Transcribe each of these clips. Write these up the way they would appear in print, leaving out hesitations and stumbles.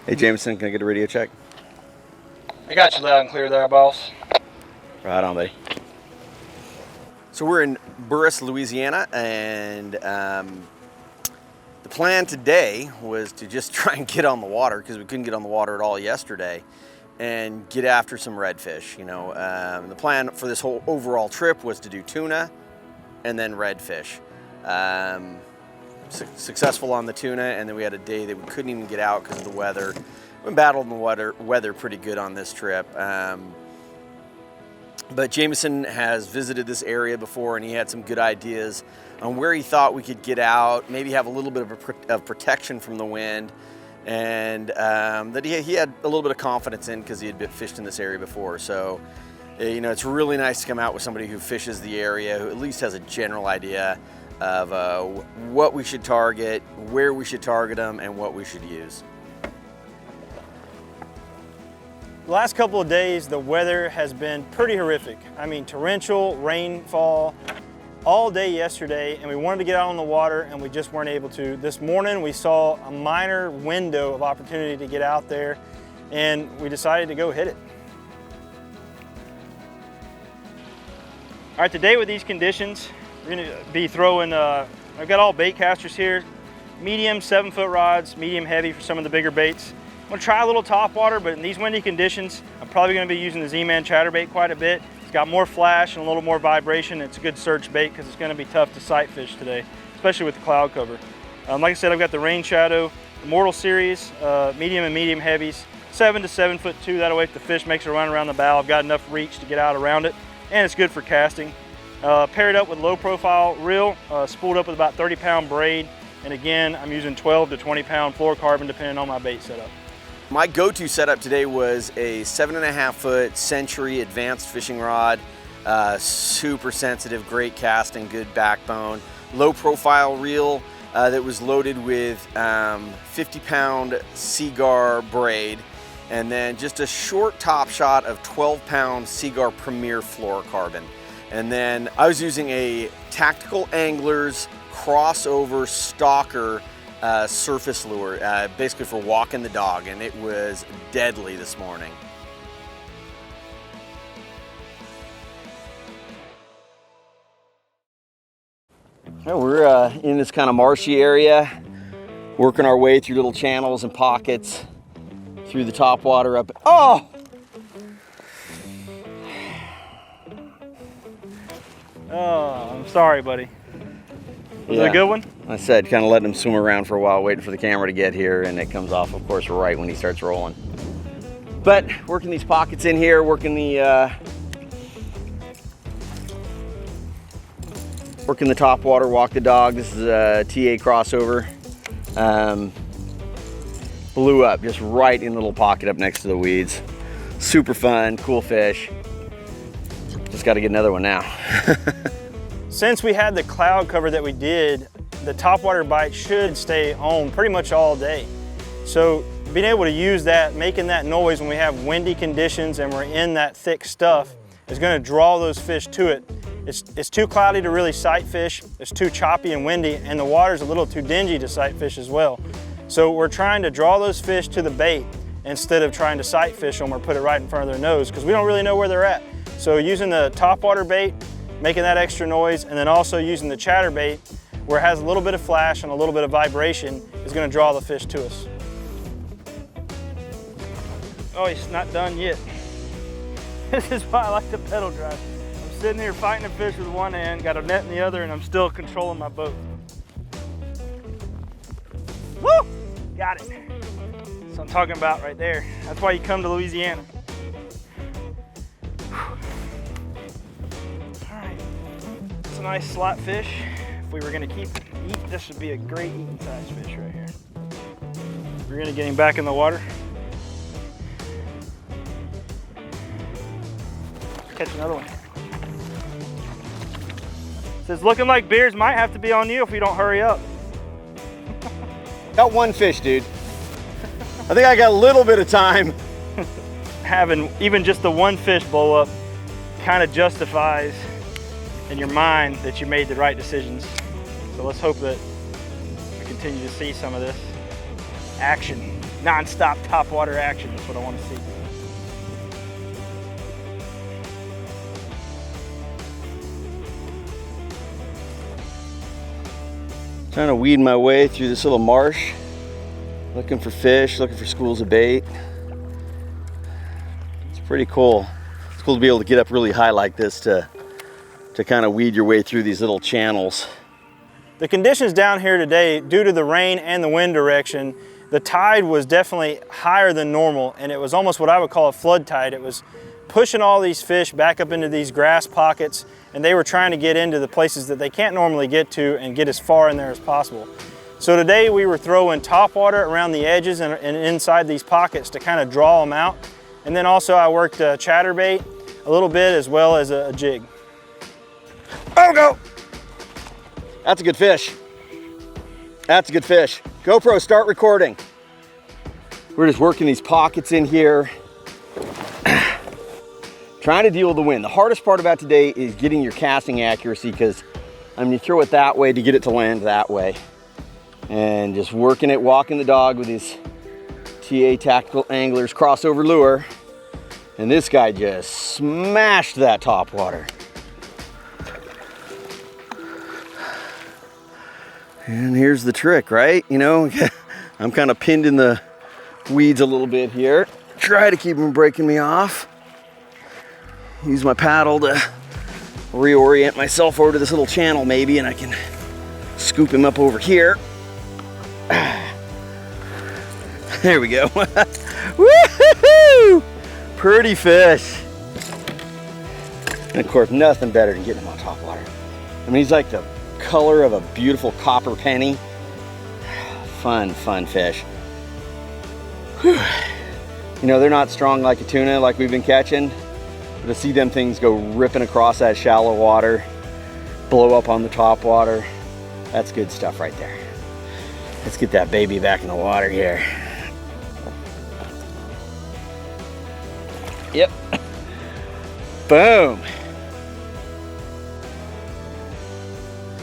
Hey Jameson, can I get a radio check? I got you loud and clear there, boss. Right on, buddy. So we're in Buras, Louisiana, and the plan today was to just try and get on the water because we couldn't get on the water at all yesterday and get after some redfish. You know, the plan for this whole overall trip was to do tuna and then redfish. Successful on the tuna, and then we had a day that we couldn't even get out because of the weather. We battled the weather pretty good on this trip. But Jameson has visited this area before, and he had some good ideas on where he thought we could get out, maybe have a little bit of protection from the wind, and that he had a little bit of confidence in because he had fished in this area before. So, you know, it's really nice to come out with somebody who fishes the area, who at least has a general idea of what we should target, where we should target them, and what we should use. The last couple of days, the weather has been pretty horrific. I mean, torrential rainfall all day yesterday, and we wanted to get out on the water, and we just weren't able to. This morning, we saw a minor window of opportunity to get out there, and we decided to go hit it. All right, today with these conditions, we're gonna be throwing, I've got all bait casters here, medium 7-foot rods, medium heavy for some of the bigger baits. I'm gonna try a little topwater, but in these windy conditions, I'm probably gonna be using the Z-Man chatterbait quite a bit. It's got more flash and a little more vibration. It's a good search bait because it's gonna be tough to sight fish today, especially with the cloud cover. Like I said, I've got the Rain Shadow Immortal series, medium and medium heavies, 7 to 7'2". That way if the fish makes a run around the bow, I've got enough reach to get out around it, and it's good for casting. Paired up with low profile reel, spooled up with about 30-pound braid, and again, I'm using 12 to 20-pound fluorocarbon depending on my bait setup. My go-to setup today was a 7.5-foot Century advanced fishing rod, super sensitive, great casting, good backbone, low profile reel that was loaded with 50-pound Seaguar braid, and then just a short top shot of 12-pound Seaguar Premier fluorocarbon. And then I was using a Tactical Anglers crossover stalker surface lure, basically for walking the dog, and it was deadly this morning. Well, we're in this kind of marshy area, working our way through little channels and pockets, through the topwater up. Oh! Oh, I'm sorry, buddy. Was it a good one? I said, kind of letting him swim around for a while, waiting for the camera to get here, and it comes off, of course, right when he starts rolling. But working these pockets in here, working the topwater, walk the dog. This is a TA crossover. Blew up just right in the little pocket up next to the weeds. Super fun, cool fish. Just got to get another one now. Since we had the cloud cover that we did, the topwater bite should stay on pretty much all day. So being able to use that, making that noise when we have windy conditions and we're in that thick stuff is going to draw those fish to it. It's too cloudy to really sight fish, it's too choppy and windy, and the water's a little too dingy to sight fish as well. So we're trying to draw those fish to the bait instead of trying to sight fish them or put it right in front of their nose, because we don't really know where they're at. So using the topwater bait, making that extra noise, and then also using the chatterbait where it has a little bit of flash and a little bit of vibration is going to draw the fish to us. Oh, he's not done yet. This is why I like to pedal drive. I'm sitting here fighting a fish with one hand, got a net in the other, and I'm still controlling my boat. Woo! Got it. That's what I'm talking about right there. That's why you come to Louisiana. A nice slot fish. If we were going to eat, this would be a great eating size fish right here. We're going to get him back in the water. Catch another one. It's looking like beers might have to be on you if we don't hurry up. Got one fish, dude. I think I got a little bit of time. Having even just the one fish blow up kind of justifies in your mind that you made the right decisions. So let's hope that we continue to see some of this action. non-stop topwater action is what I want to see. Trying to weed my way through this little marsh, looking for fish, looking for schools of bait. It's pretty cool. It's cool to be able to get up really high like this to kind of weed your way through these little channels. The conditions down here today, due to the rain and the wind direction, the tide was definitely higher than normal, and it was almost what I would call a flood tide. It was pushing all these fish back up into these grass pockets, and they were trying to get into the places that they can't normally get to and get as far in there as possible. So today we were throwing topwater around the edges and inside these pockets to kind of draw them out. And then also I worked chatterbait a little bit as well as a jig. Oh, go! That's a good fish. That's a good fish. GoPro, start recording. We're just working these pockets in here. Trying to deal with the wind. The hardest part about today is getting your casting accuracy, because you throw it that way to get it to land that way. And just working it, walking the dog with his TA Tactical Anglers crossover lure. And this guy just smashed that topwater. And here's the trick, right? You know, I'm kind of pinned in the weeds a little bit here. Try to keep him breaking me off. Use my paddle to reorient myself over to this little channel maybe, and I can scoop him up over here. There we go. Woohoo! Pretty fish. And of course, nothing better than getting him on topwater. I mean, he's like the color of a beautiful copper penny. Fun, fun fish. Whew. You know, they're not strong like a tuna like we've been catching. But to see them things go ripping across that shallow water, blow up on the top water, that's good stuff right there. Let's get that baby back in the water here. Yep. Boom.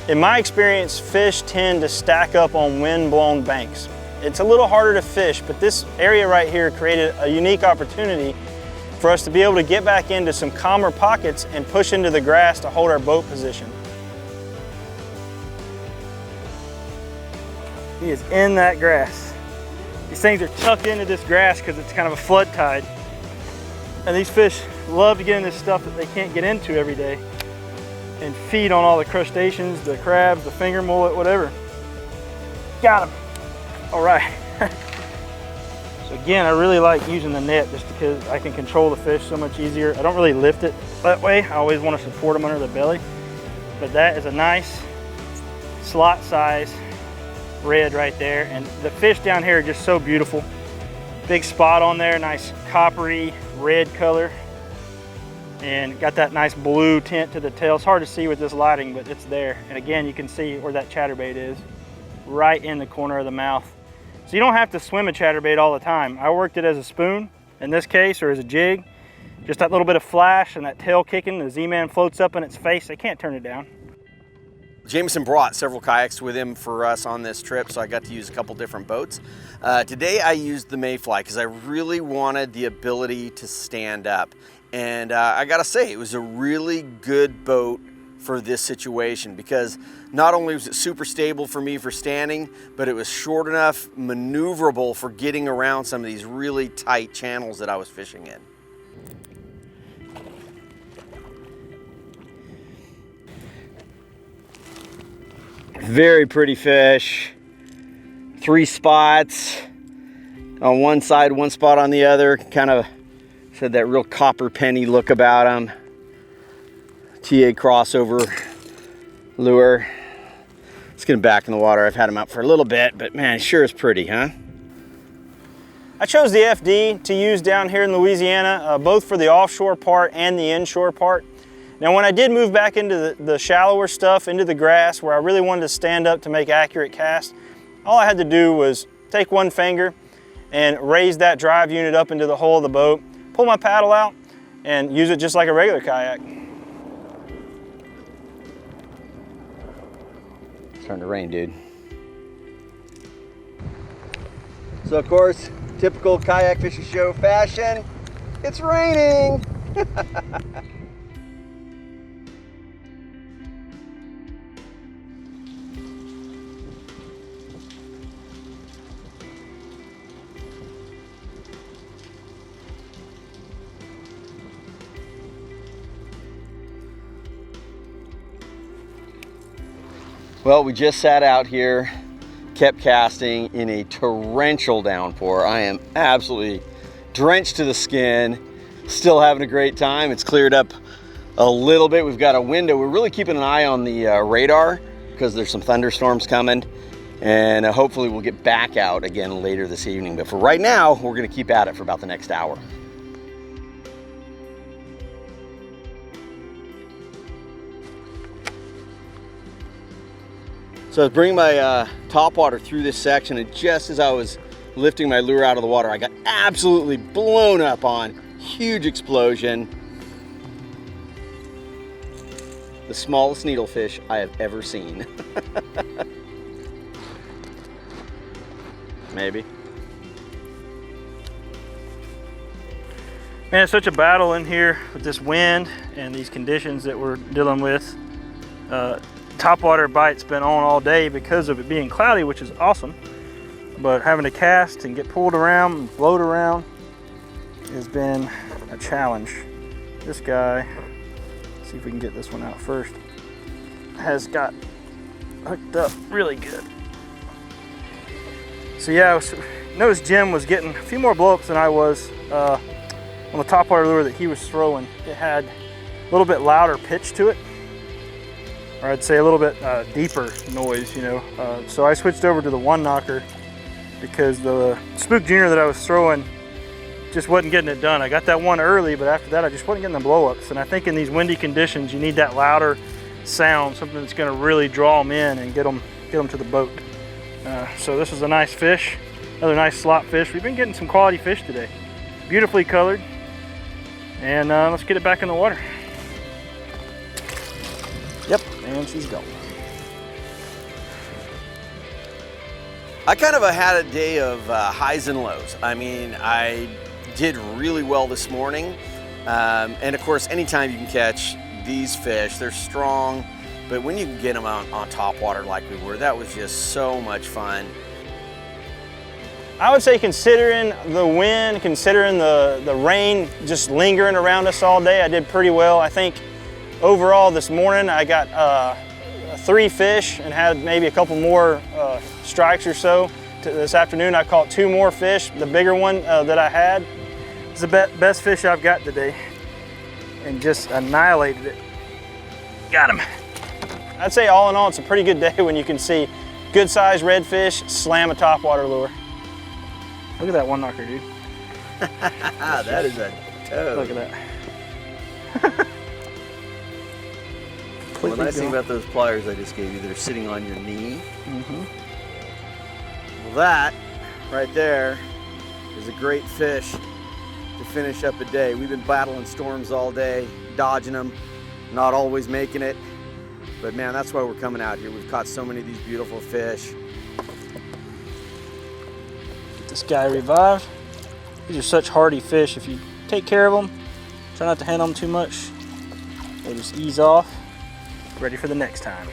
In my experience, fish tend to stack up on wind-blown banks. It's a little harder to fish, but this area right here created a unique opportunity for us to be able to get back into some calmer pockets and push into the grass to hold our boat position. He is in that grass. These things are tucked into this grass because it's kind of a flood tide. And these fish love to get in this stuff that they can't get into every day and feed on all the crustaceans, the crabs, the finger mullet, whatever. Got him. All right. So again, I really like using the net just because I can control the fish so much easier. I don't really lift it that way. I always want to support them under the belly. But that is a nice slot size red right there. And the fish down here are just so beautiful. Big spot on there, nice coppery red color. And got that nice blue tint to the tail. It's hard to see with this lighting, but it's there. And again, you can see where that chatterbait is, right in the corner of the mouth. So you don't have to swim a chatterbait all the time. I worked it as a spoon in this case, or as a jig. Just that little bit of flash and that tail kicking, the Z-Man floats up in its face. They can't turn it down. Jameson brought several kayaks with him for us on this trip, so I got to use a couple different boats. Today I used the Mayfly because I really wanted the ability to stand up. And I gotta say, it was a really good boat for this situation, because not only was it super stable for me for standing, but it was short enough, maneuverable for getting around some of these really tight channels that I was fishing in. Very pretty fish. 3 spots on one side, 1 spot on the other. Kind of had that real copper penny look about him. TA crossover lure. Let's get him back in the water. I've had him out for a little bit, but man, it sure is pretty, huh? I chose the FD to use down here in Louisiana, both for the offshore part and the inshore part. Now, when I did move back into the shallower stuff, into the grass, where I really wanted to stand up to make accurate casts, all I had to do was take one finger and raise that drive unit up into the hull of the boat, pull my paddle out, and use it just like a regular kayak. It's starting to rain, dude. So of course, Typical kayak fishing show fashion, it's raining. Well, we just sat out here, kept casting in a torrential downpour. I am absolutely drenched to the skin, still having a great time. It's cleared up a little bit. We've got a window. We're really keeping an eye on the radar because there's some thunderstorms coming, and hopefully we'll get back out again later this evening. But for right now, we're gonna keep at it for about the next hour. So I was bringing my topwater through this section, and just as I was lifting my lure out of the water, I got absolutely blown up on. Huge explosion. The smallest needlefish I have ever seen. Maybe. Man, it's such a battle in here with this wind and these conditions that we're dealing with. Topwater bite's been on all day because of it being cloudy, which is awesome. But having to cast and get pulled around and float around has been a challenge. This guy, let's see if we can get this one out first, has got hooked up really good. So yeah, I noticed Jim was getting a few more blowups than I was on the topwater lure that he was throwing. It had a little bit louder pitch to it, or I'd say a little bit deeper noise, you know. So I switched over to the one knocker because the Spook Junior that I was throwing just wasn't getting it done. I got that one early, but after that I just wasn't getting the blowups. And I think in these windy conditions, you need that louder sound, something that's going to really draw them in and get them to the boat. So this is a nice fish, another nice slot fish. We've been getting some quality fish today, beautifully colored. And let's get it back in the water. Yep, and she's gone. I kind of had a day of highs and lows. I mean, I did really well this morning. And of course, anytime you can catch these fish, they're strong, but when you can get them on top water like we were, that was just so much fun. I would say, considering the wind, considering the rain just lingering around us all day, I did pretty well. I think overall this morning I got 3 fish and had maybe a couple more strikes or so. This afternoon I caught 2 more fish. The bigger one that I had is the best fish I've got today, and just annihilated it. Got him. I'd say all in all it's a pretty good day when you can see good sized redfish slam a topwater lure. Look at that one knocker, dude. That is a toad. Look at that. Well, the nice thing about those pliers I just gave you, they're sitting on your knee. Well, that right there is a great fish to finish up a day. We've been battling storms all day, dodging them, not always making it. But man, that's why we're coming out here. We've caught so many of these beautiful fish. Get this guy revived. These are such hardy fish. If you take care of them, try not to handle them too much, they'll just ease off. Ready for the next time.